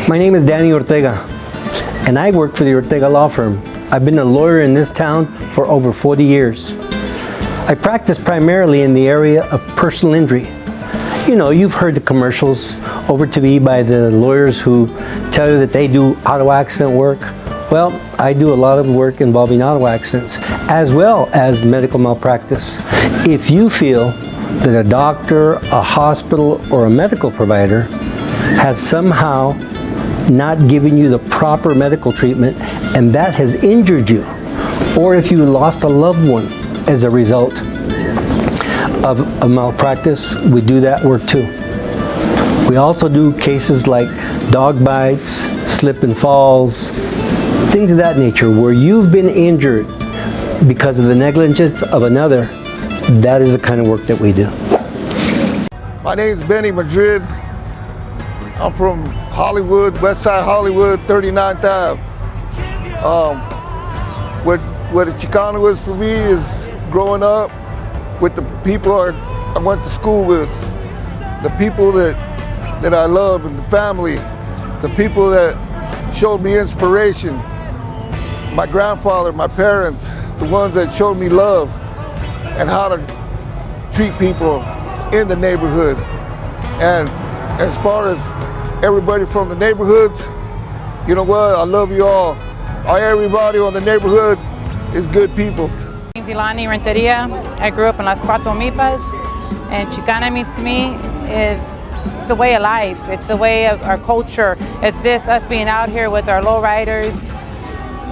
My name is Danny Ortega, and I work for the Ortega Law Firm. I've been a lawyer in this town for over 40 years. I practice primarily in the area of personal injury. You know, you've heard the commercials over TV by the lawyers who tell you that they do auto accident work. Well, I do a lot of work involving auto accidents as well as medical malpractice. If you feel that a doctor, a hospital, or a medical provider has somehow not given you the proper medical treatment and that has injured you, or if you lost a loved one as a result of a malpractice, we do that work too. We also do cases like dog bites, slip and falls, things of that nature where you've been injured because of the negligence of another. That is the kind of work that we do. My name is Benny Madrid. I'm from Hollywood, Westside Hollywood, 39th Ave. What a Chicano is for me is growing up with the people I went to school with, the people that I love and the family, the people that showed me inspiration, my grandfather, my parents, the ones that showed me love and how to treat people in the neighborhood. And as far as everybody from the neighborhoods, you know what, I love you all. Everybody on the neighborhood is good people. My name's Ilani Renteria. I grew up in Las Cuatro Milpas, and Chicana means to me is the way of life. It's the way of our culture. It's this, us being out here with our lowriders,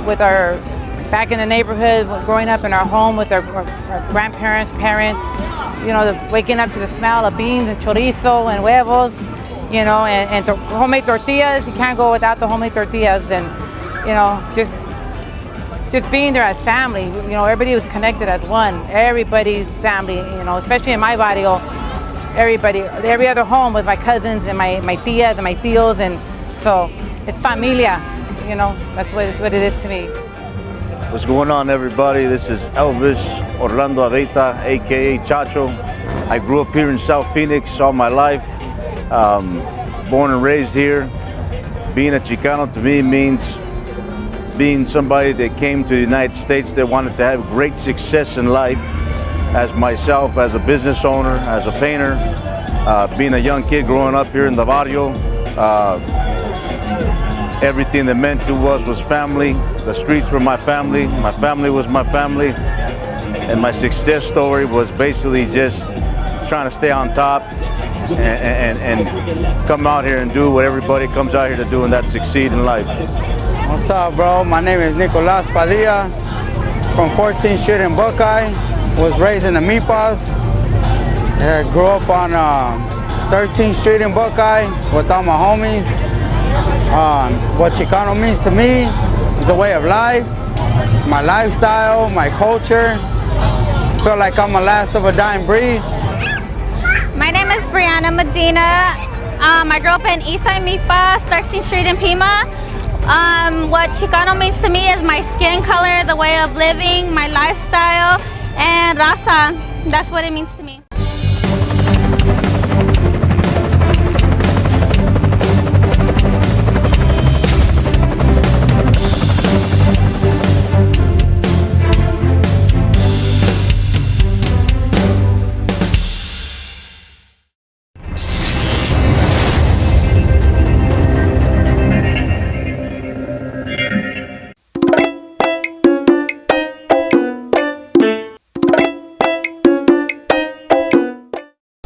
with our, back in the neighborhood, growing up in our home with our grandparents, parents, you know, waking up to the smell of beans and chorizo and huevos, you know, and homemade tortillas. You can't go without the homemade tortillas. And, you know, just being there as family. You know, everybody was connected as one. Everybody's family, you know, especially in my barrio. Everybody, every other home with my cousins and my tias and my tios, and so it's familia, you know, that's what it is to me. What's going on, everybody? This is Elvis Orlando Aveta, aka Chacho. I grew up here in South Phoenix all my life, born and raised here. Being a Chicano to me means being somebody that came to the United States that wanted to have great success in life, as myself, as a business owner, as a painter, being a young kid growing up here in the Barrio. Everything that meant to us was family. The streets were my family was my family, and my success story was basically just trying to stay on top and come out here and do what everybody comes out here to do, and that's succeed in life. What's up, bro? My name is Nicolas Padilla from 14th Street in Buckeye. Was raised in the Milpas. Grew up on 13th Street in Buckeye with all my homies. What Chicano means to me is a way of life, my lifestyle, my culture. I feel like I'm the last of a dying breed. My name is Brianna Medina. I grew up in Eastside Milpas, 13th Street in Pima. What Chicano means to me is my skin color, the way of living, my lifestyle, and raza. That's what it means to me.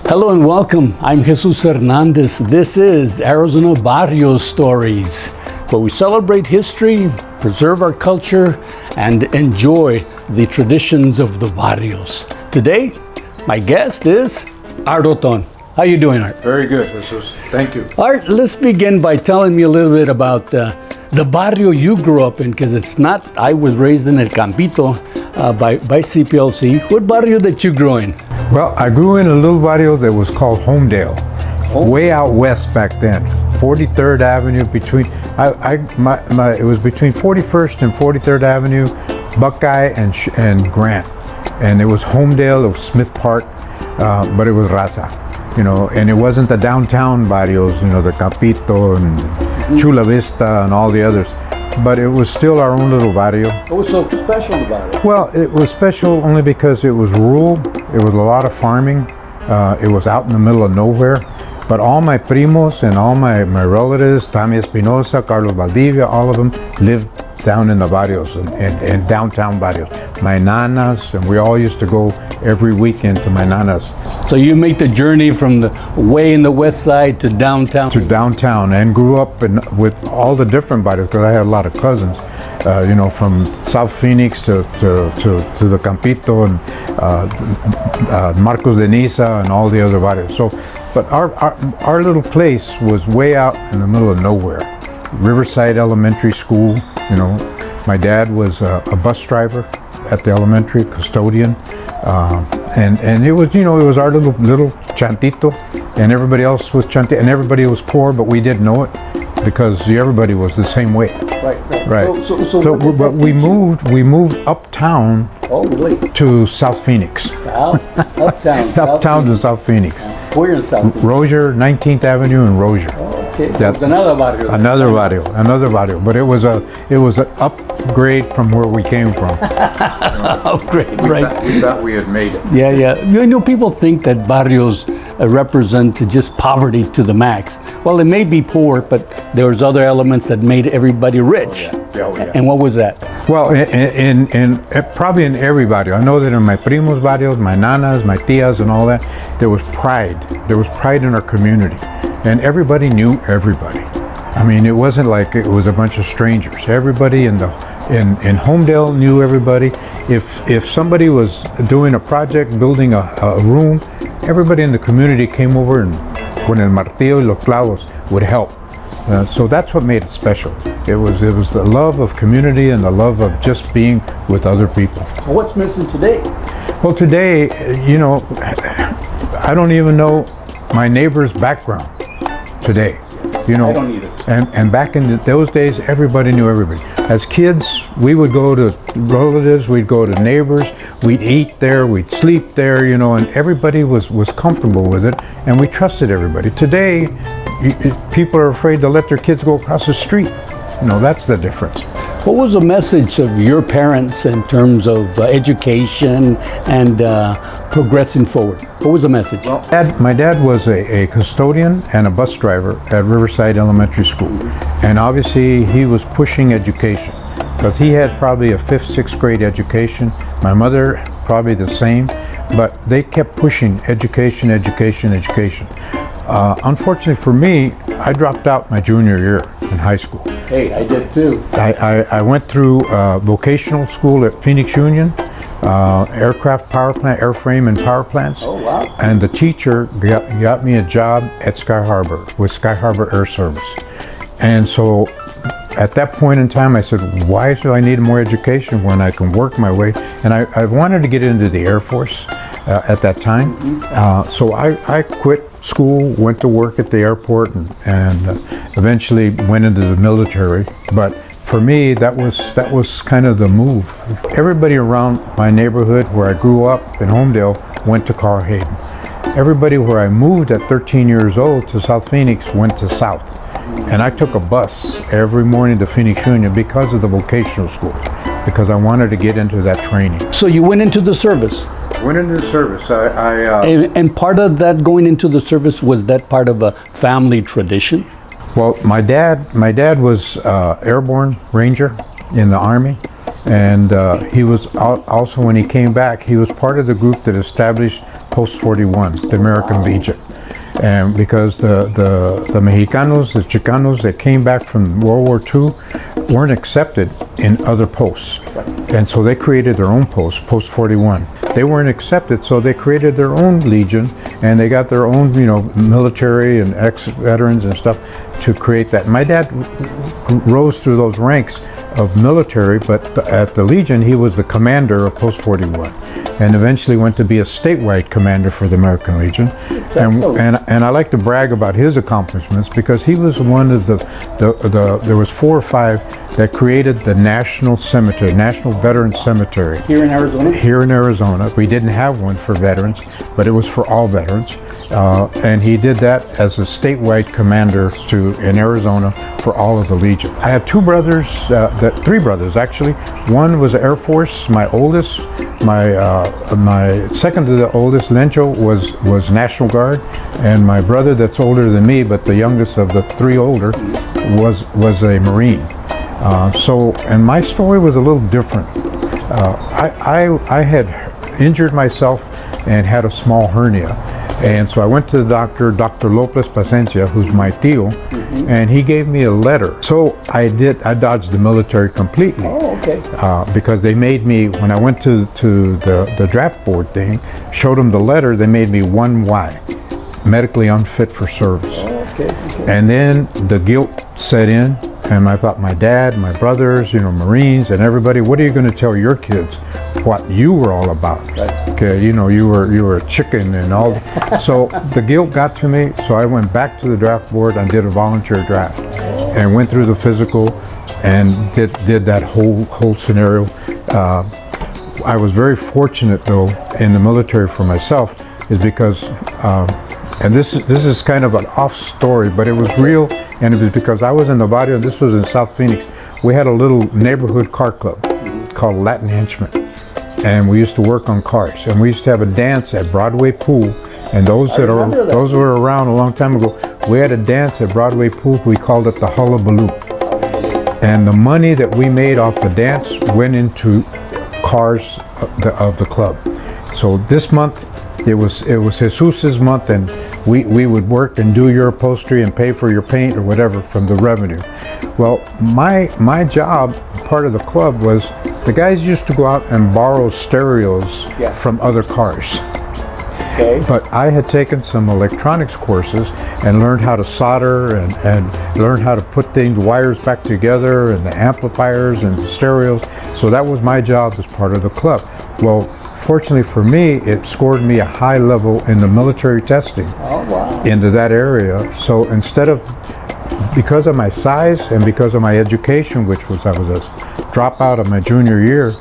Hello and welcome. I'm Jesus Hernandez. This is Arizona Barrio Stories, where we celebrate history, preserve our culture, and enjoy the traditions of the barrios. Today, my guest is Othon. How you doing, Art? Very good, Jesus. Thank you. Art, let's begin by telling me a little bit about the barrio you grew up in, because it's not, I was raised in El Campito by CPLC. What barrio that you grew in? Well, I grew in a little barrio that was called Homedale, way out west back then. 43rd Avenue between, it was between 41st and 43rd Avenue, Buckeye and Grant. And it was Homedale, it was Smith Park, but it was raza, you know, and it wasn't the downtown barrios, you know, the Capito and Chula Vista and all the others. But it was still our own little barrio. What was so special about it? Well, it was special only because it was rural. It was a lot of farming. It was out in the middle of nowhere. But all my primos and all my relatives, Tami Espinosa, Carlos Valdivia, all of them lived down in the barrios and downtown barrios. My nanas, and we all used to go every weekend to my nanas. So you make the journey from the way in the west side to downtown? To downtown, and grew up with all the different barrios because I had a lot of cousins. You know, from South Phoenix to the Campito and Marcos de Niza and all the other barrios. So, but our little place was way out in the middle of nowhere. Riverside Elementary School. You know, my dad was a bus driver at the elementary, custodian, and it was, you know, it was our little chantito, and everybody else was chantito, and everybody was poor, but we didn't know it because everybody was the same way. Right. So but we moved uptown. Oh, really? To South Phoenix. Uptown to South Phoenix. Where in South Phoenix? Rozier, 19th Avenue and Rozier. Okay, that's another barrio. Another barrio, but it was an upgrade from where we came from. Upgrade, right? We thought we had made it. Yeah. You know, people think that barrios represent just poverty to the max. Well, it may be poor, but there was other elements that made everybody rich. Oh, yeah. And what was that? Well, in probably in every barrio. I know that in my primos barrios, my nanas, my tias, and all that, there was pride. There was pride in our community, and everybody knew everybody. I mean, it wasn't like it was a bunch of strangers. Everybody in Homedale knew everybody. If somebody was doing a project, building a room, everybody in the community came over and con el martillo y los clavos would help. So that's what made it special. It was the love of community and the love of just being with other people. So what's missing today? Well, today, you know, I don't even know my neighbor's background today. You know, I don't either. And back in those days, everybody knew everybody. As kids, we would go to relatives, we'd go to neighbors, we'd eat there, we'd sleep there, you know, and everybody was comfortable with it, and we trusted everybody. Today, people are afraid to let their kids go across the street. You know, that's the difference. What was the message of your parents in terms of education and progressing forward? What was the message? Well, my dad was a custodian and a bus driver at Riverside Elementary School. And obviously he was pushing education because he had probably a 5th, 6th grade education. My mother probably the same, but they kept pushing education. Unfortunately for me, I dropped out my junior year in high school. Hey, I did too. I went through vocational school at Phoenix Union, aircraft power plant, airframe and power plants. Oh, wow. And the teacher got me a job at Sky Harbor with Sky Harbor Air Service. And so at that point in time, I said, why do I need more education when I can work my way? And I wanted to get into the Air Force at that time. So I quit school, went to work at the airport, and eventually went into the military. But for me, that was kind of the move. Everybody around my neighborhood where I grew up in Homedale went to Carl Hayden. Everybody where I moved at 13 years old to South Phoenix went to South. And I took a bus every morning to Phoenix Union because of the vocational schools, because I wanted to get into that training. So you went into the service? Went into the service. And part of that going into the service, was that part of a family tradition? Well, my dad was airborne ranger in the Army, and he was also, when he came back, he was part of the group that established Post 41, the American Legion. And because the Mexicanos, the Chicanos that came back from World War II weren't accepted in other posts. And so they created their own post, Post 41. They weren't accepted, so they created their own legion, and they got their own, you know, military and ex-veterans and stuff to create that. My dad rose through those ranks of military, but at the Legion, he was the commander of Post 41, and eventually went to be a statewide commander for the American Legion. And I like to brag about his accomplishments because he was one of there was 4 or 5 that created the National Cemetery, National Veterans Cemetery. Here in Arizona? Here in Arizona. Arizona. We didn't have one for veterans, but it was for all veterans. And he did that as a statewide commander in Arizona for all of the Legion. I have three brothers actually. One was Air Force, my oldest. My second to the oldest, Lencho, was National Guard, and my brother that's older than me, but the youngest of the three older, was a Marine. And my story was a little different. I had injured myself and had a small hernia. And so I went to the doctor, Dr. Lopez Plasencia, who's my tío, and he gave me a letter. So I dodged the military completely. Oh, okay. Because they made me, when I went to the draft board thing, showed them the letter, they made me 1Y, medically unfit for service. Oh, okay. And then the guilt set in, and I thought, my dad, my brothers, Marines and everybody, what are you going to tell your kids what you were all about? Right. Okay, you were a chicken and all. So the guilt got to me, so I went back to the draft board and did a volunteer draft and went through the physical and did that whole scenario. I was very fortunate though in the military for myself, is because and this is kind of an off story, but it was real, and it was because I was in the Barrio. This was in South Phoenix. We had a little neighborhood car club called Latin Henchmen, and we used to work on cars, and we used to have a dance at Broadway Pool. And those were around a long time ago. We had a dance at Broadway Pool. We called it the Hullabaloo, and the money that we made off the dance went into cars of the club. So this month, it was Jesus's month, and we would work and do your upholstery and pay for your paint or whatever from the revenue. Well, my job, part of the club, was the guys used to go out and borrow stereos from other cars. Okay. But I had taken some electronics courses and learned how to solder and learned how to put the wires back together and the amplifiers and the stereos. So that was my job as part of the club. Well, fortunately for me, it scored me a high level in the military testing into that area. So because of my size and because of my education, I was a dropout of my junior year,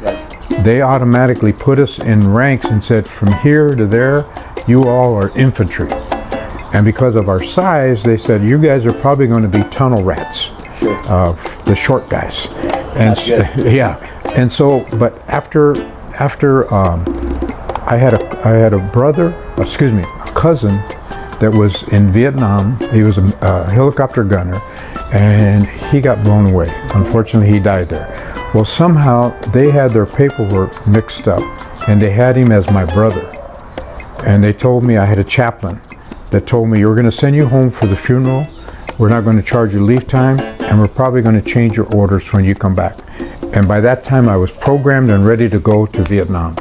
they automatically put us in ranks and said, from here to there, you all are infantry. And because of our size, they said, you guys are probably going to be tunnel rats, the short guys. And and so, but after I had a cousin that was in Vietnam. He was a helicopter gunner, and he got blown away. Unfortunately, he died there. Well, somehow they had their paperwork mixed up, and they had him as my brother. And they told me, I had a chaplain that told me, we're going to send you home for the funeral. We're not going to charge you leave time, and we're probably going to change your orders when you come back. And by that time, I was programmed and ready to go to Vietnam.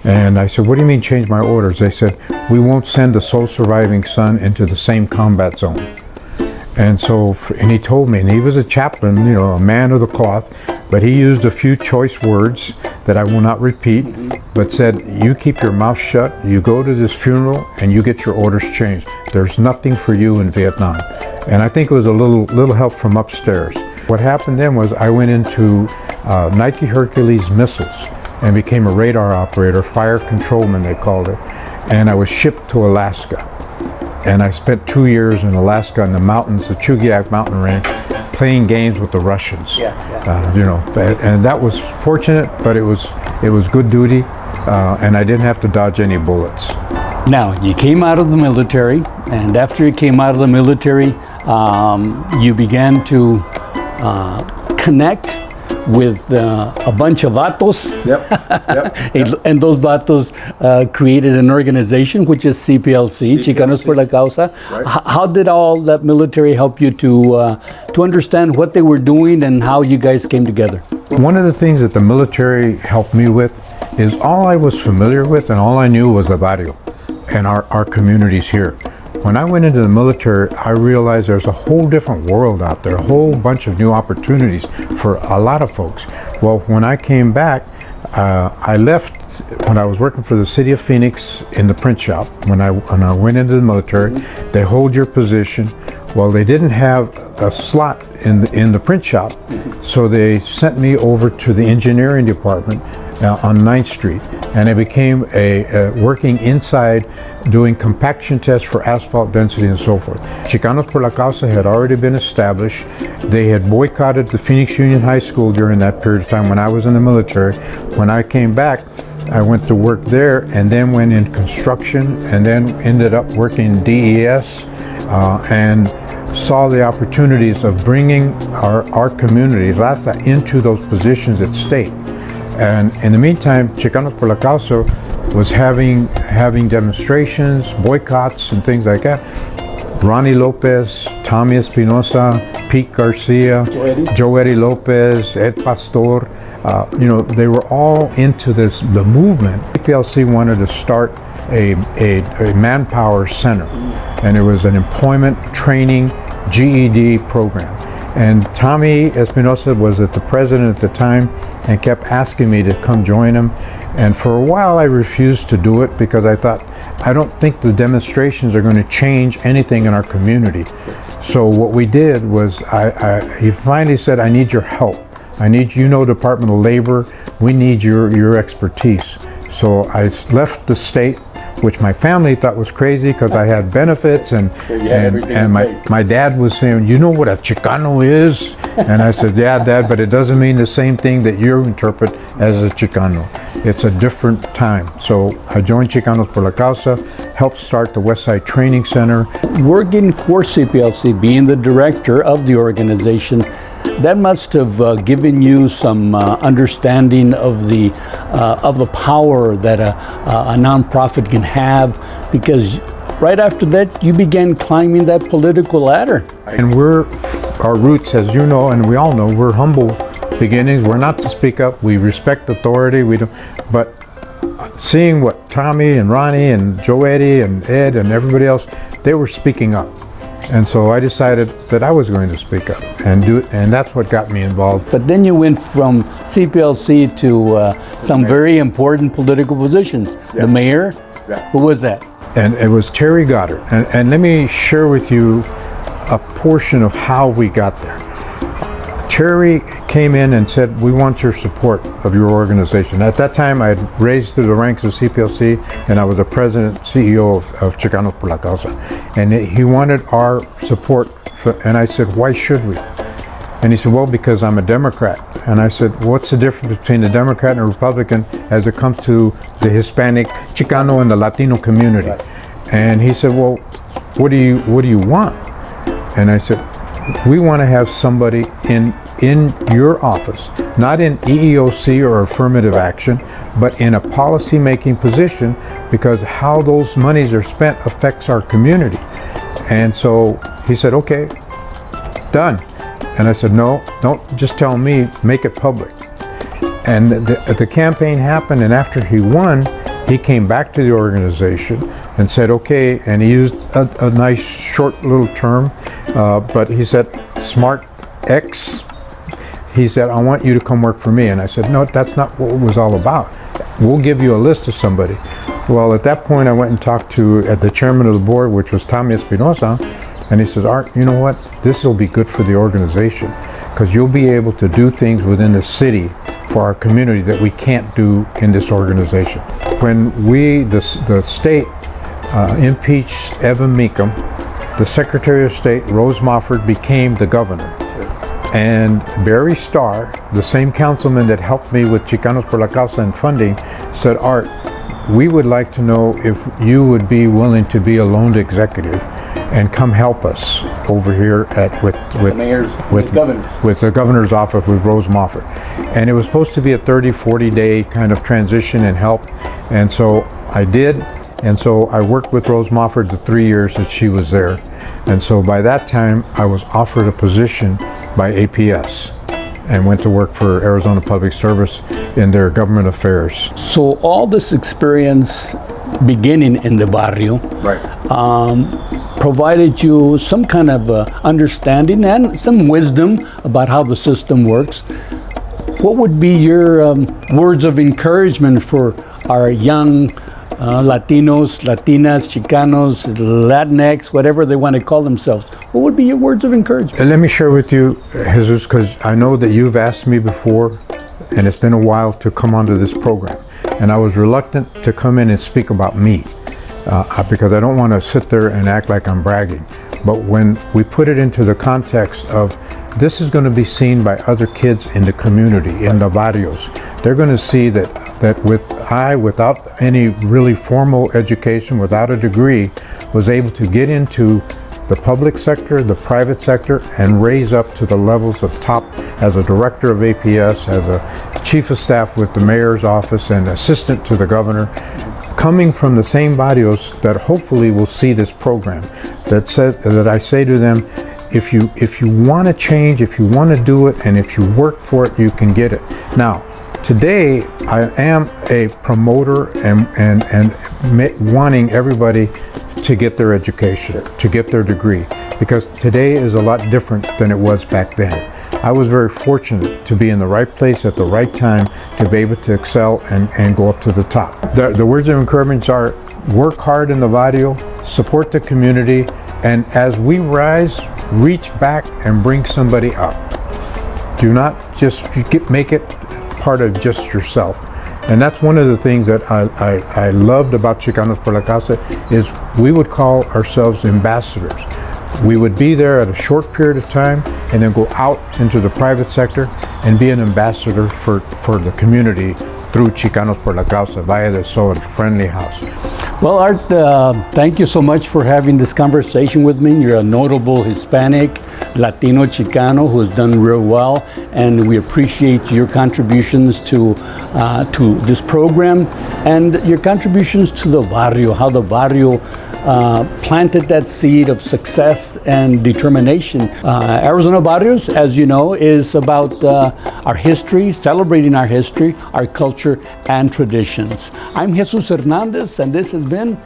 And I said, what do you mean change my orders? They said, we won't send the sole surviving son into the same combat zone. And so, and he told me, and he was a chaplain, a man of the cloth, but he used a few choice words that I will not repeat, but said, you keep your mouth shut, you go to this funeral, and you get your orders changed. There's nothing for you in Vietnam. And I think it was a little help from upstairs. What happened then was I went into Nike Hercules missiles and became a radar operator, fire controlman they called it, and I was shipped to Alaska. And I spent 2 years in Alaska in the mountains, the Chugiak mountain range, playing games with the Russians. And that was fortunate, but it was good duty, and I didn't have to dodge any bullets. Now, you came out of the military, and after you came out of the military, you began to connect with a bunch of vatos. And those vatos created an organization, which is CPLC, Chicanos por la Causa. Right. How did all that military help you to understand what they were doing and how you guys came together? One of the things that the military helped me with is all I was familiar with and all I knew was the Barrio and our communities here. When I went into the military, I realized there's a whole different world out there, a whole bunch of new opportunities for a lot of folks. Well, when I came back, I left when I was working for the city of Phoenix in the print shop. When I went into the military, they hold your position. Well, they didn't have a slot in the print shop, so they sent me over to the engineering department on 9th Street, and I became working inside doing compaction tests for asphalt density and so forth. Chicanos por la Causa had already been established. They had boycotted the Phoenix Union High School during that period of time when I was in the military. When I came back, I went to work there and then went in construction and then ended up working in DES and saw the opportunities of bringing our community, Raza, into those positions at state. And in the meantime, Chicanos por la Causa was having demonstrations, boycotts, and things like that. Ronnie Lopez, Tommy Espinosa, Pete Garcia, Joetti Lopez, Ed Pastor, they were all into the movement. PLC wanted to start a manpower center, and it was an employment training GED program. And Tommy Espinosa was the president at the time and kept asking me to come join him. And for a while I refused to do it because I thought, I don't think the demonstrations are going to change anything in our community. So what we did was, he finally said, I need your help. I need, Department of Labor, we need your expertise. So I left the state, which my family thought was crazy because I had benefits and my dad was saying, you know what a Chicano is? And I said, yeah, Dad, but it doesn't mean the same thing that you interpret as a Chicano. It's a different time. So I joined Chicanos por la Causa, helped start the Westside Training Center. Working for CPLC, being the director of the organization, that must have given you some understanding of the power that a nonprofit can have, because right after that you began climbing that political ladder. And our roots, as you know, and we all know, we're humble beginnings. We're not to speak up. We respect authority. We don't. But seeing what Tommy and Ronnie and Joetti and Ed and everybody else, they were speaking up. And so I decided that I was going to speak up and do it, and that's what got me involved. But then you went from CPLC to some very important political positions. Yeah. The mayor, who was that? And it was Terry Goddard. And let me share with you a portion of how we got there. Terry came in and said, we want your support of your organization. At that time, I had raised through the ranks of CPLC, and I was the president, CEO of Chicanos por la Causa. And he wanted our support, and I said, why should we? And he said, well, because I'm a Democrat. And I said, what's the difference between a Democrat and a Republican as it comes to the Hispanic, Chicano, and the Latino community? Right. And he said, well, what do you want? And I said, we want to have somebody in your office, not in EEOC or affirmative action, but in a policy-making position, because how those monies are spent affects our community. And so he said, okay, done. And I said, no, don't just tell me, make it public. And the campaign happened, and after he won, he came back to the organization and said, okay, and he used a nice short little term, but he said, Smart X. He said, I want you to come work for me. And I said, no, that's not what it was all about. We'll give you a list of somebody. Well, at that point, I went and talked to the chairman of the board, which was Tommy Espinosa, and he said, Art, you know what? This will be good for the organization, because you'll be able to do things within the city for our community that we can't do in this organization. When the state impeached Evan Meekum, the Secretary of State, Rose Mofford, became the governor. And Barry Starr, the same councilman that helped me with Chicanos por la Causa and funding, said, Art, we would like to know if you would be willing to be a loaned executive and come help us over here with the governor's office with Rose Mofford. And it was supposed to be a 30-40 day kind of transition and help. And so I did. And so I worked with Rose Mofford the 3 years that she was there. And so by that time, I was offered a position by APS and went to work for Arizona Public Service in their government affairs. So all this experience beginning in the Barrio, right, provided you some kind of understanding and some wisdom about how the system works. What would be your words of encouragement for our young Latinos, Latinas, Chicanos, Latinx, whatever they want to call themselves? What would be your words of encouragement? Let me share with you, Jesus, because I know that you've asked me before, and it's been a while to come onto this program. And I was reluctant to come in and speak about me because I don't want to sit there and act like I'm bragging. But when we put it into the context of this is going to be seen by other kids in the community, in the barrios, they're going to see that without any really formal education, without a degree, was able to get into the public sector, the private sector, and raise up to the levels of top as a director of APS, as a chief of staff with the mayor's office, and assistant to the governor, coming from the same barrios that hopefully will see this program. That I say to them, if you want to change, if you want to do it, and if you work for it, you can get it. Now, today I am a promoter and wanting everybody to get their education, to get their degree, because today is a lot different than it was back then. I was very fortunate to be in the right place at the right time to be able to excel and go up to the top. The words of encouragement are work hard in the barrio, support the community, and as we rise, reach back and bring somebody up. Do not just make it part of just yourself. And that's one of the things that I loved about Chicanos por la Causa is we would call ourselves ambassadors. We would be there at a short period of time and then go out into the private sector and be an ambassador for the community through Chicanos por la Causa, Valle del Sol, Friendly House. Well, Art, thank you so much for having this conversation with me. You're a notable Hispanic, Latino Chicano who has done real well, and we appreciate your contributions to this program and your contributions to the barrio, how the barrio planted that seed of success and determination. Arizona Barrios, as you know, is about our history, celebrating our history, our culture, and traditions. I'm Jesus Hernandez, and this has been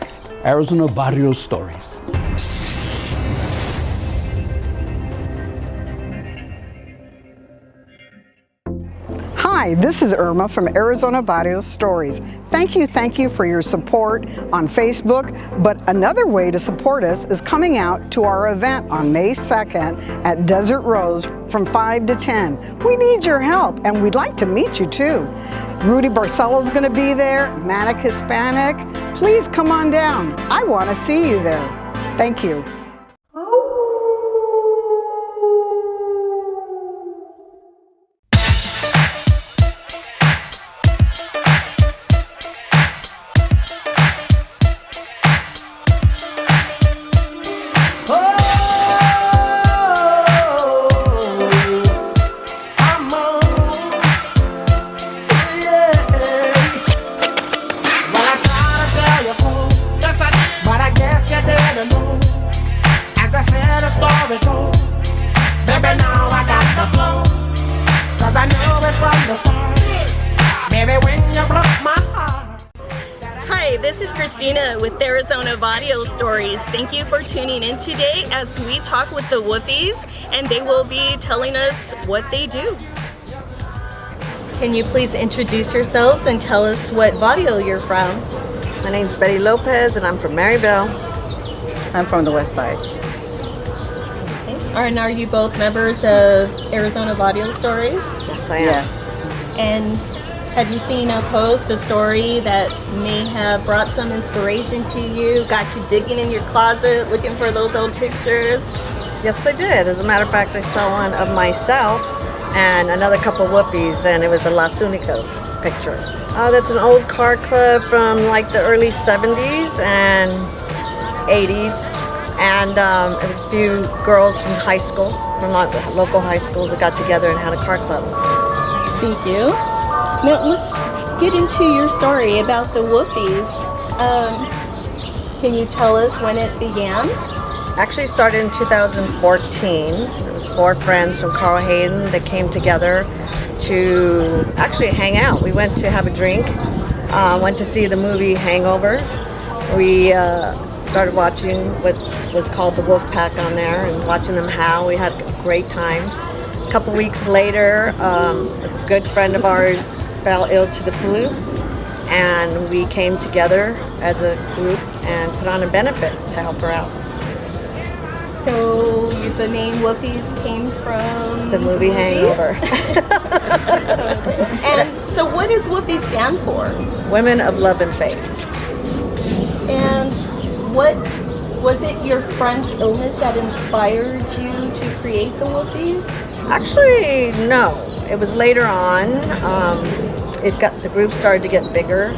Arizona Barrios Stories. Hi, this is Irma from Arizona Barrios Stories. Thank you for your support on Facebook, but another way to support us is coming out to our event on May 2nd at Desert Rose from 5 to 10. We need your help, and we'd like to meet you too. Rudy Barcelo's gonna be there, Manic Hispanic. Please come on down. I wanna see you there. Thank you. Hi, this is Christina with Arizona Barrio Stories. Thank you for tuning in today as we talk with the Wolfies, and they will be telling us what they do. Can you please introduce yourselves and tell us what barrio you're from? My name's Betty Lopez and I'm from Maryville. I'm from the west side. And are you both members of Arizona Barrio Stories? Yes, I am. Yeah. And have you seen a post, a story that may have brought some inspiration to you, got you digging in your closet, looking for those old pictures? Yes, I did. As a matter of fact, I saw one of myself and another couple Wolfies, and it was a Las Unicas picture. That's an old car club from like the early 70s and 80s. And it was a few girls from high school, from local high schools that got together and had a car club. Thank you. Now let's get into your story about the Wolfies. Can you tell us when it began? Actually started in 2014. It was 4 friends from Carl Hayden that came together to actually hang out. We went to have a drink, went to see the movie Hangover. We started watching what was called the Wolf Pack on there and watching them howl. We had a great time. A couple weeks later, a good friend of ours fell ill to the flu, and we came together as a group and put on a benefit to help her out. So you the name Wolfies came from The movie Hangover. And so what does Wolfies stand for? Women of Love and Faith. And what was it your friend's illness that inspired you to create the Wolfies? Actually, no. It was later on. The group started to get bigger.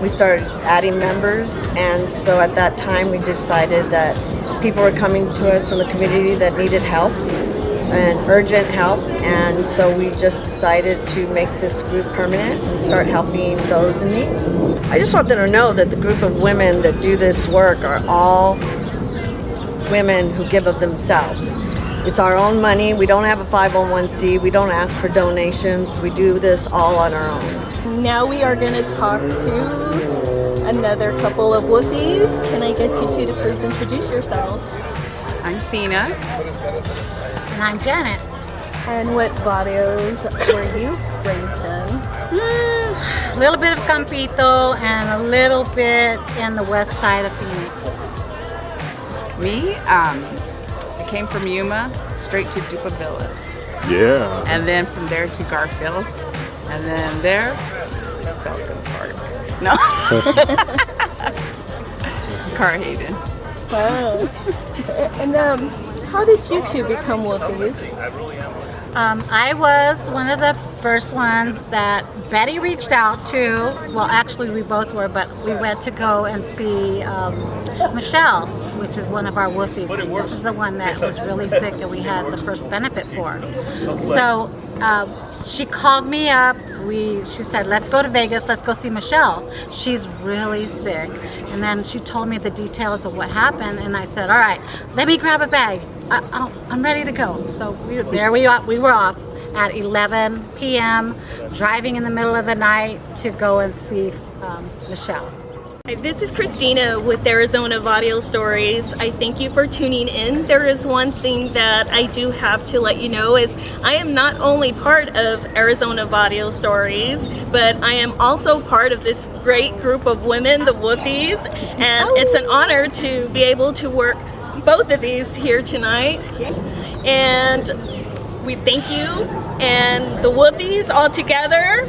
We started adding members, and so at that time we decided that people were coming to us from the community that needed help and urgent help, and so we just decided to make this group permanent and start helping those in need. I just want them to know that the group of women that do this work are all women who give of themselves. It's our own money. We don't have a 501c. We don't ask for donations. We do this all on our own. Now we are going to talk to another couple of Wolfies. Can I get you two to please introduce yourselves? I'm Fina. And I'm Janet. And what barrios were you raised in? A little bit of Campito and a little bit in the west side of Phoenix. Me, I came from Yuma straight to Dupa Villas. Yeah. And then from there to Garfield. And then there, Falcon Park. No. Carhaven. Wow. And how did you two become Wolfies? I was one of the first ones that Betty reached out to. Well, actually we both were, but we went to go and see Michelle, which is one of our Wolfies. This is the one that was really sick and we had the first benefit for. So she called me up. She said, let's go to Vegas, let's go see Michelle. She's really sick. And then she told me the details of what happened, and I said, all right, let me grab a bag. I'm ready to go. So we were off at 11 p.m., driving in the middle of the night to go and see Michelle. This is Christina with Arizona Barrio Stories. I thank you for tuning in. There is one thing that I do have to let you know is I am not only part of Arizona Barrio Stories, but I am also part of this great group of women, the Wolfies, and it's an honor to be able to work both of these here tonight. And we thank you and the Wolfies all together.